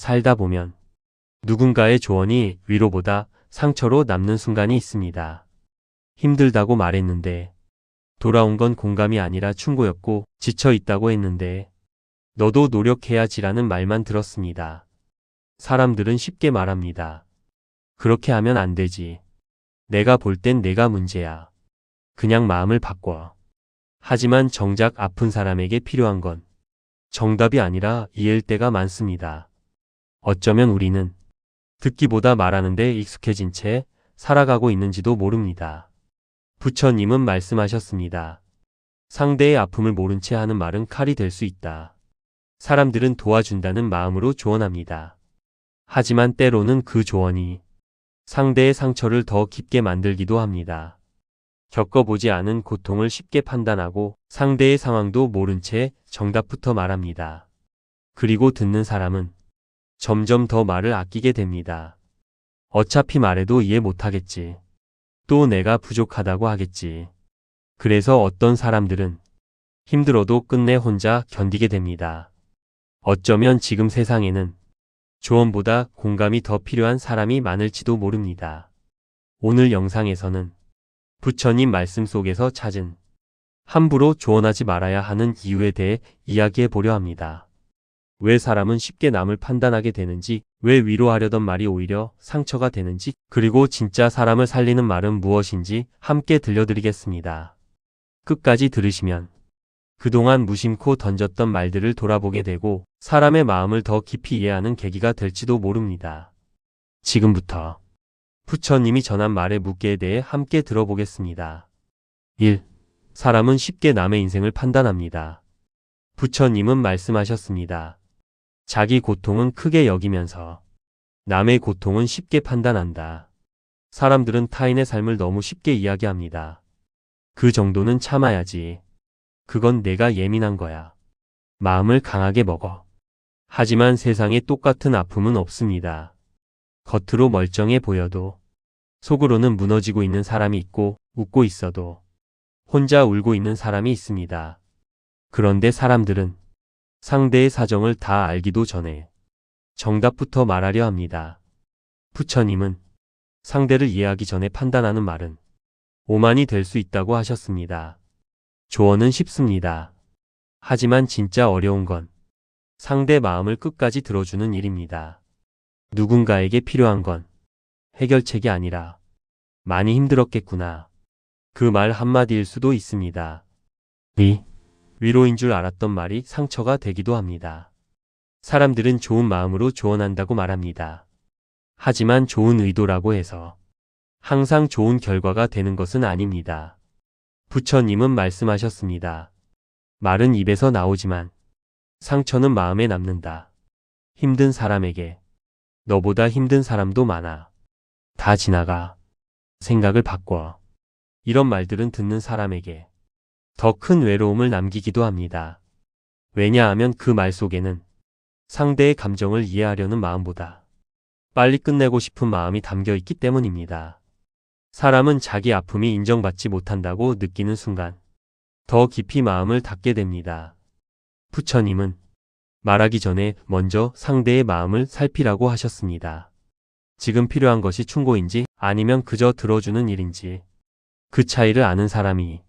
살다 보면 누군가의 조언이 위로보다 상처로 남는 순간이 있습니다. 힘들다고 말했는데 돌아온 건 공감이 아니라 충고였고, 지쳐 있다고 했는데 너도 노력해야지라는 말만 들었습니다. 사람들은 쉽게 말합니다. 그렇게 하면 안 되지. 내가 볼 땐 내가 문제야. 그냥 마음을 바꿔. 하지만 정작 아픈 사람에게 필요한 건 정답이 아니라 이해일 때가 많습니다. 어쩌면 우리는 듣기보다 말하는 데 익숙해진 채 살아가고 있는지도 모릅니다. 부처님은 말씀하셨습니다. 상대의 아픔을 모른 채 하는 말은 칼이 될 수 있다. 사람들은 도와준다는 마음으로 조언합니다. 하지만 때로는 그 조언이 상대의 상처를 더 깊게 만들기도 합니다. 겪어보지 않은 고통을 쉽게 판단하고 상대의 상황도 모른 채 정답부터 말합니다. 그리고 듣는 사람은 점점 더 말을 아끼게 됩니다. 어차피 말해도 이해 못하겠지. 또 내가 부족하다고 하겠지. 그래서 어떤 사람들은 힘들어도 끝내 혼자 견디게 됩니다. 어쩌면 지금 세상에는 조언보다 공감이 더 필요한 사람이 많을지도 모릅니다. 오늘 영상에서는 부처님 말씀 속에서 찾은 함부로 조언하지 말아야 하는 이유에 대해 이야기해 보려 합니다. 왜 사람은 쉽게 남을 판단하게 되는지, 왜 위로하려던 말이 오히려 상처가 되는지, 그리고 진짜 사람을 살리는 말은 무엇인지 함께 들려드리겠습니다. 끝까지 들으시면 그동안 무심코 던졌던 말들을 돌아보게 되고 사람의 마음을 더 깊이 이해하는 계기가 될지도 모릅니다. 지금부터 부처님이 전한 말의 묻게에 대해 함께 들어보겠습니다. 1. 사람은 쉽게 남의 인생을 판단합니다. 부처님은 말씀하셨습니다. 자기 고통은 크게 여기면서 남의 고통은 쉽게 판단한다. 사람들은 타인의 삶을 너무 쉽게 이야기합니다. 그 정도는 참아야지. 그건 내가 예민한 거야. 마음을 강하게 먹어. 하지만 세상에 똑같은 아픔은 없습니다. 겉으로 멀쩡해 보여도 속으로는 무너지고 있는 사람이 있고, 웃고 있어도 혼자 울고 있는 사람이 있습니다. 그런데 사람들은 상대의 사정을 다 알기도 전에 정답부터 말하려 합니다. 부처님은 상대를 이해하기 전에 판단하는 말은 오만이 될 수 있다고 하셨습니다. 조언은 쉽습니다. 하지만 진짜 어려운 건 상대 마음을 끝까지 들어주는 일입니다. 누군가에게 필요한 건 해결책이 아니라 많이 힘들었겠구나. 그 말 한마디일 수도 있습니다. 위로인 줄 알았던 말이 상처가 되기도 합니다. 사람들은 좋은 마음으로 조언한다고 말합니다. 하지만 좋은 의도라고 해서 항상 좋은 결과가 되는 것은 아닙니다. 부처님은 말씀하셨습니다. 말은 입에서 나오지만 상처는 마음에 남는다. 힘든 사람에게 너보다 힘든 사람도 많아. 다 지나가. 생각을 바꿔. 이런 말들은 듣는 사람에게 더 큰 외로움을 남기기도 합니다. 왜냐하면 그 말 속에는 상대의 감정을 이해하려는 마음보다 빨리 끝내고 싶은 마음이 담겨 있기 때문입니다. 사람은 자기 아픔이 인정받지 못한다고 느끼는 순간 더 깊이 마음을 닫게 됩니다. 부처님은 말하기 전에 먼저 상대의 마음을 살피라고 하셨습니다. 지금 필요한 것이 충고인지 아니면 그저 들어주는 일인지 그 차이를 아는 사람이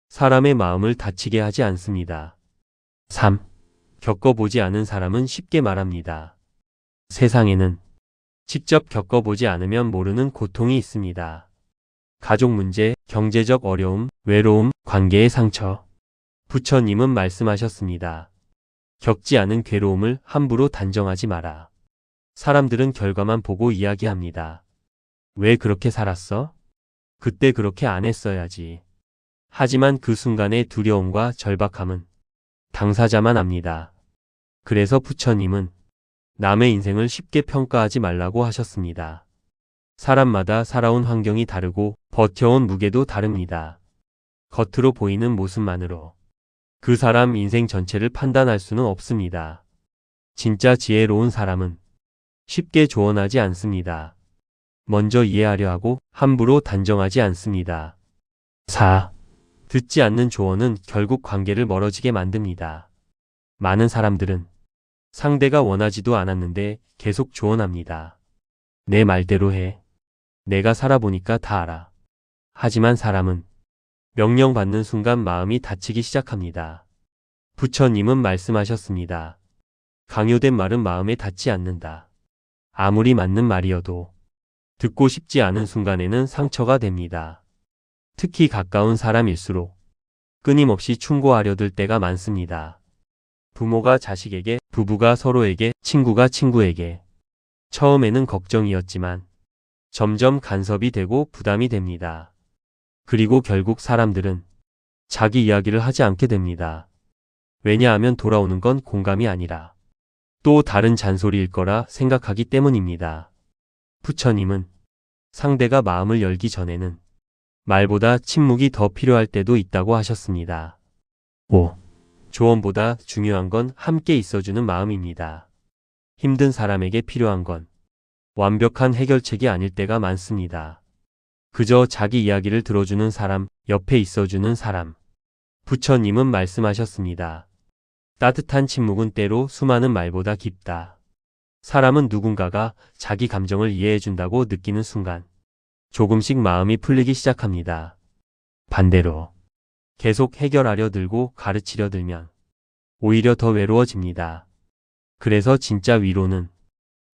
사람의 마음을 다치게 하지 않습니다. 3. 겪어보지 않은 사람은 쉽게 말합니다. 세상에는 직접 겪어보지 않으면 모르는 고통이 있습니다. 가족 문제, 경제적 어려움, 외로움, 관계의 상처. 부처님은 말씀하셨습니다. 겪지 않은 괴로움을 함부로 단정하지 마라. 사람들은 결과만 보고 이야기합니다. 왜 그렇게 살았어? 그때 그렇게 안 했어야지. 하지만 그 순간의 두려움과 절박함은 당사자만 압니다. 그래서 부처님은 남의 인생을 쉽게 평가하지 말라고 하셨습니다. 사람마다 살아온 환경이 다르고 버텨온 무게도 다릅니다. 겉으로 보이는 모습만으로 그 사람 인생 전체를 판단할 수는 없습니다. 진짜 지혜로운 사람은 쉽게 조언하지 않습니다. 먼저 이해하려 하고 함부로 단정하지 않습니다. 4. 듣지 않는 조언은 결국 관계를 멀어지게 만듭니다. 많은 사람들은 상대가 원하지도 않았는데 계속 조언합니다. 내 말대로 해. 내가 살아보니까 다 알아. 하지만 사람은 명령받는 순간 마음이 다치기 시작합니다. 부처님은 말씀하셨습니다. 강요된 말은 마음에 닿지 않는다. 아무리 맞는 말이어도 듣고 싶지 않은 순간에는 상처가 됩니다. 특히 가까운 사람일수록 끊임없이 충고하려 들 때가 많습니다. 부모가 자식에게, 부부가 서로에게, 친구가 친구에게. 처음에는 걱정이었지만 점점 간섭이 되고 부담이 됩니다. 그리고 결국 사람들은 자기 이야기를 하지 않게 됩니다. 왜냐하면 돌아오는 건 공감이 아니라 또 다른 잔소리일 거라 생각하기 때문입니다. 부처님은 상대가 마음을 열기 전에는 말보다 침묵이 더 필요할 때도 있다고 하셨습니다. 5. 조언보다 중요한 건 함께 있어주는 마음입니다. 힘든 사람에게 필요한 건 완벽한 해결책이 아닐 때가 많습니다. 그저 자기 이야기를 들어주는 사람, 옆에 있어주는 사람. 부처님은 말씀하셨습니다. 따뜻한 침묵은 때로 수많은 말보다 깊다. 사람은 누군가가 자기 감정을 이해해준다고 느끼는 순간 조금씩 마음이 풀리기 시작합니다. 반대로 계속 해결하려 들고 가르치려 들면 오히려 더 외로워집니다. 그래서 진짜 위로는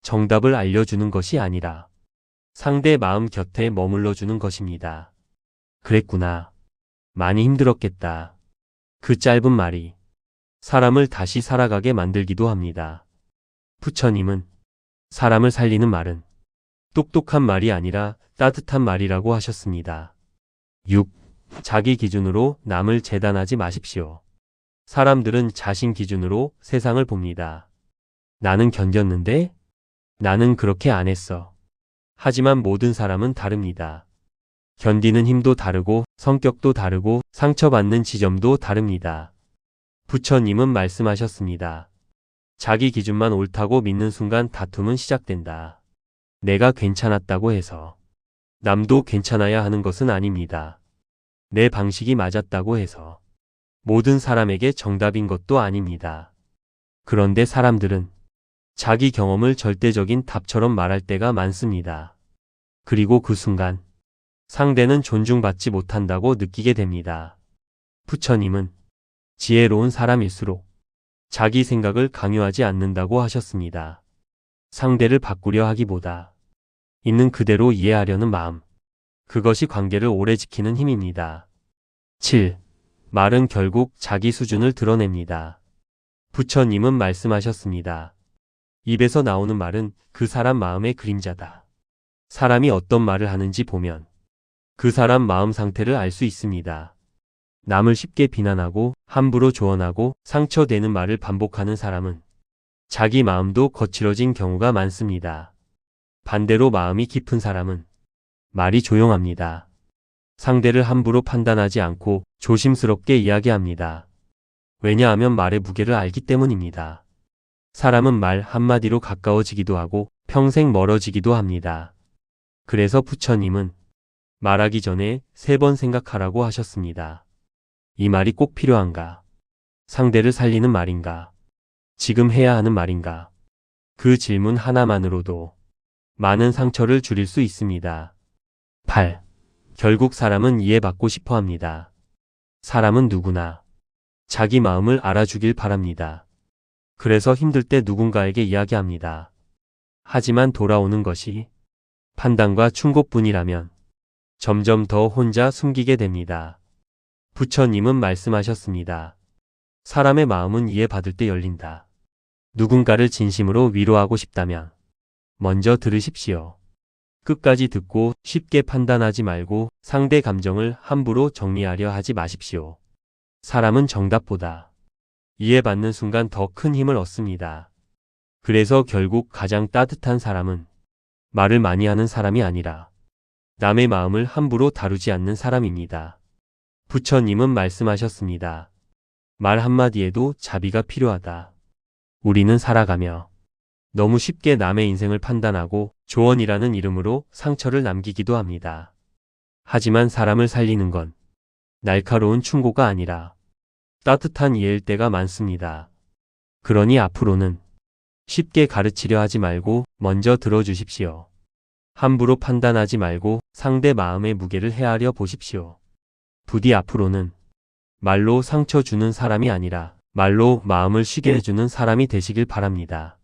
정답을 알려주는 것이 아니라 상대 마음 곁에 머물러 주는 것입니다. 그랬구나. 많이 힘들었겠다. 그 짧은 말이 사람을 다시 살아가게 만들기도 합니다. 부처님은 사람을 살리는 말은 똑똑한 말이 아니라 따뜻한 말이라고 하셨습니다. 6. 자기 기준으로 남을 재단하지 마십시오. 사람들은 자신 기준으로 세상을 봅니다. 나는 견뎠는데? 나는 그렇게 안 했어. 하지만 모든 사람은 다릅니다. 견디는 힘도 다르고 성격도 다르고 상처받는 지점도 다릅니다. 부처님은 말씀하셨습니다. 자기 기준만 옳다고 믿는 순간 다툼은 시작된다. 내가 괜찮았다고 해서 남도 괜찮아야 하는 것은 아닙니다. 내 방식이 맞았다고 해서 모든 사람에게 정답인 것도 아닙니다. 그런데 사람들은 자기 경험을 절대적인 답처럼 말할 때가 많습니다. 그리고 그 순간 상대는 존중받지 못한다고 느끼게 됩니다. 부처님은 지혜로운 사람일수록 자기 생각을 강요하지 않는다고 하셨습니다. 상대를 바꾸려 하기보다 있는 그대로 이해하려는 마음. 그것이 관계를 오래 지키는 힘입니다. 7. 말은 결국 자기 수준을 드러냅니다. 부처님은 말씀하셨습니다. 입에서 나오는 말은 그 사람 마음의 그림자다. 사람이 어떤 말을 하는지 보면 그 사람 마음 상태를 알 수 있습니다. 남을 쉽게 비난하고 함부로 조언하고 상처되는 말을 반복하는 사람은 자기 마음도 거칠어진 경우가 많습니다. 반대로 마음이 깊은 사람은 말이 조용합니다. 상대를 함부로 판단하지 않고 조심스럽게 이야기합니다. 왜냐하면 말의 무게를 알기 때문입니다. 사람은 말 한마디로 가까워지기도 하고 평생 멀어지기도 합니다. 그래서 부처님은 말하기 전에 3번 생각하라고 하셨습니다. 이 말이 꼭 필요한가? 상대를 살리는 말인가? 지금 해야 하는 말인가? 그 질문 하나만으로도 많은 상처를 줄일 수 있습니다. 8. 결국 사람은 이해받고 싶어 합니다. 사람은 누구나 자기 마음을 알아주길 바랍니다. 그래서 힘들 때 누군가에게 이야기합니다. 하지만 돌아오는 것이 판단과 충고뿐이라면 점점 더 혼자 숨기게 됩니다. 부처님은 말씀하셨습니다. 사람의 마음은 이해받을 때 열린다. 누군가를 진심으로 위로하고 싶다면 먼저 들으십시오. 끝까지 듣고 쉽게 판단하지 말고 상대 감정을 함부로 정리하려 하지 마십시오. 사람은 정답보다 이해받는 순간 더 큰 힘을 얻습니다. 그래서 결국 가장 따뜻한 사람은 말을 많이 하는 사람이 아니라 남의 마음을 함부로 다루지 않는 사람입니다. 부처님은 말씀하셨습니다. 말 한마디에도 자비가 필요하다. 우리는 살아가며 너무 쉽게 남의 인생을 판단하고 조언이라는 이름으로 상처를 남기기도 합니다. 하지만 사람을 살리는 건 날카로운 충고가 아니라 따뜻한 이해일 때가 많습니다. 그러니 앞으로는 쉽게 가르치려 하지 말고 먼저 들어주십시오. 함부로 판단하지 말고 상대 마음의 무게를 헤아려 보십시오. 부디 앞으로는 말로 상처 주는 사람이 아니라 말로 마음을 쉬게 해주는 사람이 되시길 바랍니다.